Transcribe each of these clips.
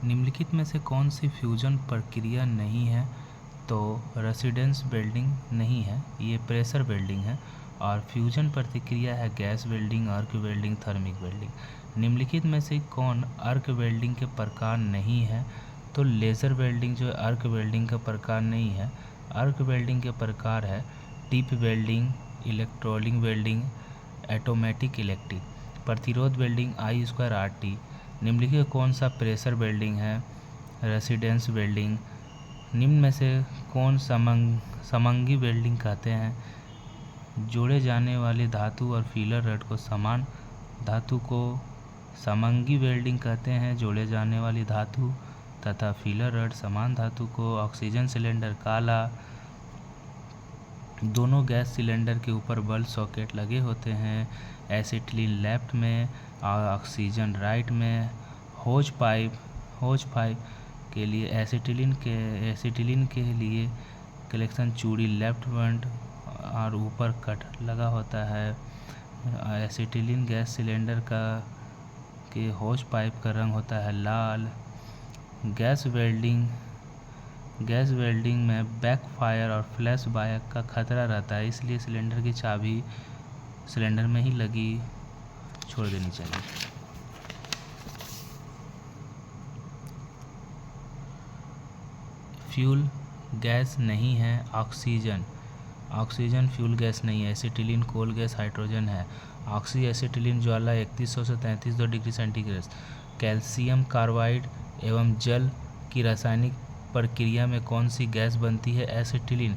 निम्नलिखित में से कौन सी फ्यूजन प्रक्रिया नहीं है? तो रेसिडेंस वेल्डिंग नहीं है, ये प्रेशर वेल्डिंग है। और फ्यूजन प्रतिक्रिया है gas welding, arc welding, thermic welding. निम्नलिखित में से कौन आर्क वेल्डिंग के प्रकार नहीं है? तो लेज़र वेल्डिंग जो है आर्क वेल्डिंग का प्रकार नहीं है। आर्क वेल्डिंग के प्रकार है tip welding, electrolytic welding, automatic electric. प्रतिरोध वेल्डिंग I²RT। निम्नलिखित कौन सा प्रेशर वेल्डिंग है? Residence welding. निम्न में से कौन समंगी वेल्डिंग कहते हैं? जोड़े जाने वाली धातु और फीलर रड को समान धातु को समंगी वेल्डिंग कहते हैं। जोड़े जाने वाली धातु तथा फीलर रड समान धातु को ऑक्सीजन सिलेंडर काला। दोनों गैस सिलेंडर के ऊपर बल्ब सॉकेट लगे होते हैं। एसिटिलीन लेफ्ट में और ऑक्सीजन राइट में। होज पाइप के लिए एसिटिलीन के लिए कलेक्शन चूड़ी लेफ्ट फ्रंट और ऊपर कट लगा होता है। एसिटिलीन गैस सिलेंडर के होज पाइप का रंग होता है लाल। गैस वेल्डिंग में बैकफायर और फ्लैश बायक का खतरा रहता है, इसलिए सिलेंडर की चाबी सिलेंडर में ही लगी छोड़ देनी चाहिए। फ्यूल गैस नहीं है ऑक्सीजन फ्यूल गैस नहीं है। एसिटिलीन कोल गैस हाइड्रोजन है। ऑक्सी एसिटिलीन ज्वाला 3100 से 3300 डिग्री सेंटीग्रेड। कैल्शियम कार्बाइड एवं जल की रासायनिक प्रक्रिया में कौन सी गैस बनती है? एसिटिलीन।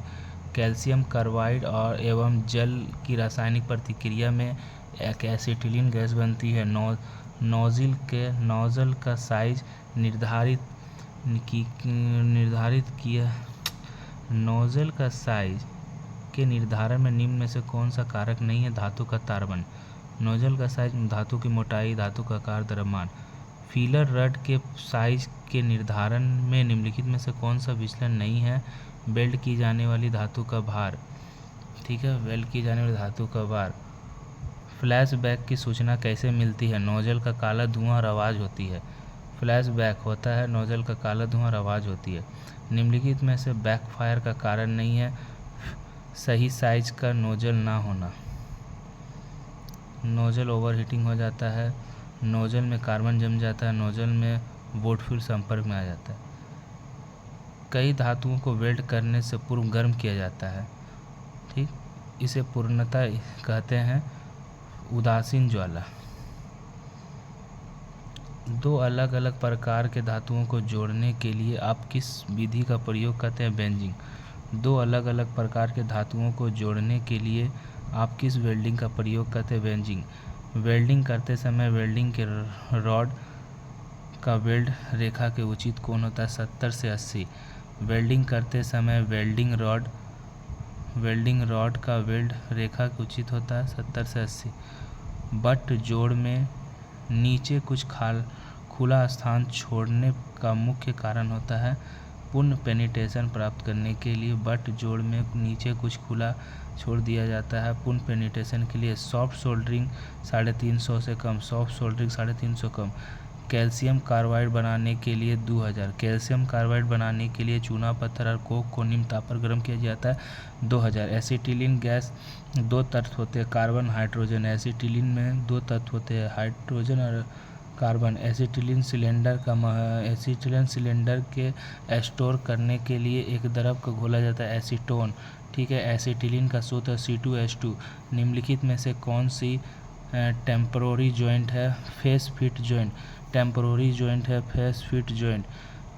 कैल्शियम कार्बाइड और एवं जल की रासायनिक प्रतिक्रिया में एक एसिटिलीन गैस बनती है। नोजल का साइज निर्धारित किया। नोजल का साइज के निर्धारण में निम्न में से कौन सा कारक नहीं है? धातु का तारबंध। नोजल का साइज, धातु की मोटाई, धातु का आकार, द्रव्यमान। फीलर रड के साइज के निर्धारण में निम्नलिखित में से कौन सा विचलन नहीं है? वेल्ड की जाने वाली धातु का भार। ठीक है, वेल्ड की जाने वाली धातु का भार। फ्लैशबैक की सूचना कैसे मिलती है? नोजल का काला धुआं और आवाज़ होती है। फ्लैशबैक होता है नोजल का काला धुआं और आवाज़ होती है। निम्नलिखित में से बैकफायर का कारण नहीं है सही साइज का नोजल ना होना। नोजल ओवरहीटिंग हो जाता है, नोजल में कार्बन जम जाता है, नोजल में बोट फ्यूल संपर्क में आ जाता है। कई धातुओं को वेल्ड करने से पूर्व गर्म किया जाता है। ठीक, इसे पूर्णता कहते हैं उदासीन ज्वाला। दो अलग अलग प्रकार के धातुओं को जोड़ने के लिए आप किस विधि का प्रयोग करते हैं? बेंजिंग। दो अलग अलग प्रकार के धातुओं को जोड़ने के लिए आप किस वेल्डिंग का प्रयोग करते हैं? बेंजिंग। वेल्डिंग करते समय वेल्डिंग के रॉड का वेल्ड रेखा के उचित कोण होता है 70 से 80। वेल्डिंग करते समय वेल्डिंग रॉड का वेल्ड रेखा के उचित होता है 70 से 80। बट जोड़ में नीचे कुछ खुला स्थान छोड़ने का मुख्य कारण होता है पूर्ण पेनिट्रेशन प्राप्त करने के लिए बट जोड़ में नीचे कुछ खुला छोड़ दिया जाता है पूर्ण पेनिट्रेशन के लिए। सॉफ्ट सोल्डरिंग 350 से कम, सॉफ्ट सोल्डरिंग 350 कम। कैल्शियम कार्बाइड बनाने के लिए 2000। कैल्शियम कार्बाइड बनाने के लिए चूना पत्थर और कोक को निम्न ताप पर गर्म किया जाता है 2000। एसिटिलीन गैस दो तत्व होते हैं कार्बन हाइड्रोजन। एसिटिलीन में दो तत्व होते हैं हाइड्रोजन और कार्बन। एसिटिलीन सिलेंडर के स्टोर करने के लिए एक द्रव को घोला जाता है एसीटोन। ठीक है, एसिटिलीन का सूत्र C2H2। निम्नलिखित में से कौन सी टेम्पोररी जॉइंट है? Face fit joint. Temporary joint है फेस फिट जॉइंट।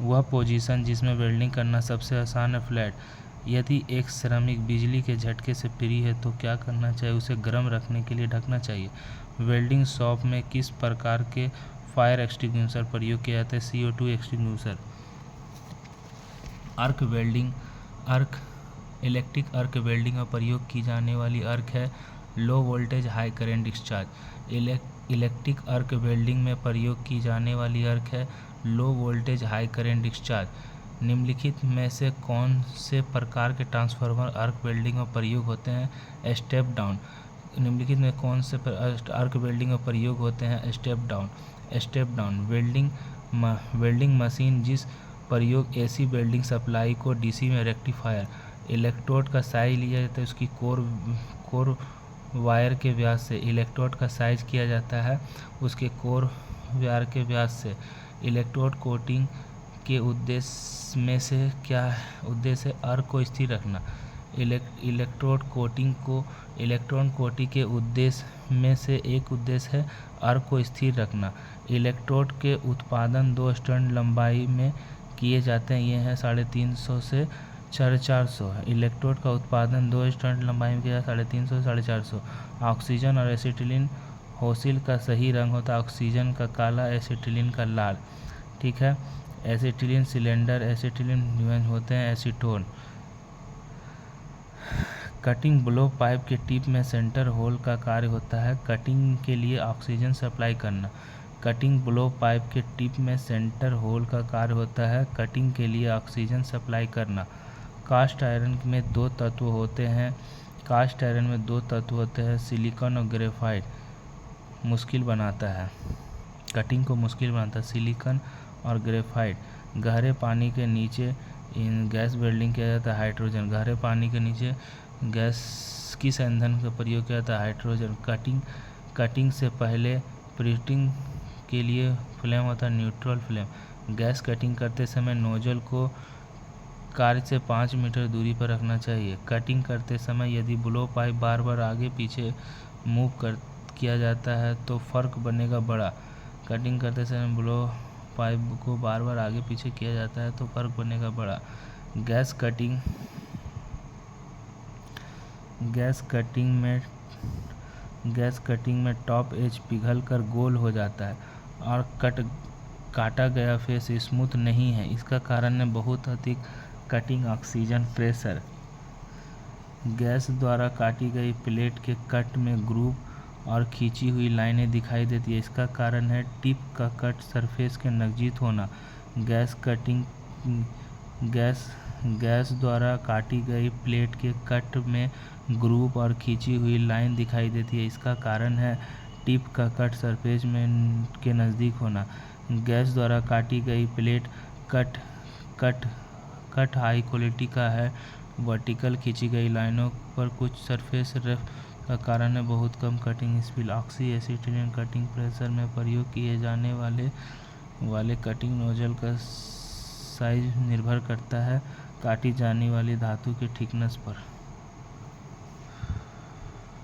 वह पोजीशन जिसमें वेल्डिंग करना सबसे आसान है फ्लैट। यदि एक श्रमिक बिजली के झटके से फ्री है तो क्या करना चाहिए? उसे गर्म रखने के लिए ढकना चाहिए। वेल्डिंग शॉप में किस प्रकार के फायर एक्सटिंग्विशर प्रयोग किया जाता है? CO2 extinguisher. Arc welding electric arc welding में प्रयोग की जाने वाली आर्क है low voltage high current discharge. Electric arc welding में प्रयोग की जाने वाली आर्क है low voltage high current discharge. निम्नलिखित में से कौन से प्रकार के ट्रांसफार्मर आर्क वेल्डिंग में प्रयोग होते हैं? Step down. निम्नलिखित में कौन से आर्क वेल्डिंग में प्रयोग होते हैं? Step down. Step down welding machine जिस प्रयोग एसी वेल्डिंग सप्लाई को डीसी में रेक्टिफायर इलेक्ट्रोड का साइज लिया जाता है, उसकी कोर वायर के व्यास से इलेक्ट्रोड का साइज किया जाता है, उसके कोर वायर के व्यास से इलेक्ट्रोड कोटिंग के उद्देश्य में से क्या उद्देश्य है अर्क को स्थिर रखना। इलेक्ट्रोड कोटिंग के उद्देश्य में से एक उद्देश्य है अर्क को स्थिर रखना। इलेक्ट्रोड के उत्पादन 2 स्टैंड लंबाई में किए जाते हैं, ये हैं 350 से 450 है। इलेक्ट्रोड का उत्पादन 2 स्टैंड लंबाई में किया 350 से 450। ऑक्सीजन और एसिटिलीन होसिल का सही रंग होता है, ऑक्सीजन का काला, एसिटिलीन का लाल। ठीक है, एसिटिलीन सिलेंडर, एसिटिलीन होते हैं एसीटोन। कटिंग ब्लो पाइप के टिप में सेंटर होल का कार्य होता है कटिंग के लिए ऑक्सीजन सप्लाई करना। कटिंग ब्लो पाइप के टिप में सेंटर होल का कार्य होता है कटिंग के लिए ऑक्सीजन सप्लाई करना। कास्ट आयरन में 2 तत्व होते हैं, सिलिकॉन और ग्रेफाइट। मुश्किल बनाता है, कटिंग को मुश्किल बनाता है सिलिकॉन और ग्रेफाइट। गहरे पानी के नीचे इन गैस वेल्डिंग किया जाता है हाइड्रोजन। गहरे पानी के नीचे गैस किस ईंधन का प्रयोग किया जाता है हाइड्रोजन। कटिंग से पहले प्रीहीटिंग के लिए फ्लेम होता है न्यूट्रल फ्लेम। गैस कटिंग करते समय नोजल को कार्य से 5 मीटर दूरी पर रखना चाहिए। कटिंग करते समय यदि ब्लो पाइप बार बार आगे पीछे किया जाता है तो फर्क बनेगा बड़ा। कटिंग करते समय ब्लो पाइप को बार बार आगे पीछे किया जाता है तो फर्क बनेगा बड़ा। गैस कटिंग में टॉप एज पिघल कर गोल हो जाता है और काटा गया फेस स्मूथ नहीं है। इसका कारण है बहुत अधिक कटिंग ऑक्सीजन प्रेशर। गैस द्वारा काटी गई प्लेट के कट में ग्रूव और खींची हुई लाइनें दिखाई देती है। इसका कारण है टिप का कट सरफेस के नज़दीक होना। गैस द्वारा काटी गई प्लेट के कट में ग्रूव और खींची हुई लाइन दिखाई देती है। इसका कारण है टिप का कट सरफेस के नज़दीक होना। गैस द्वारा काटी गई प्लेट कट हाई क्वालिटी का है। वर्टिकल खींची गई लाइनों पर कुछ सरफेस रफ का कारण है बहुत कम cutting speed. Oxy acetylene cutting pressure में प्रयोग किए जाने वाले कटिंग नोजल का साइज निर्भर करता है काटी जाने वाली धातु के थिकनेस पर।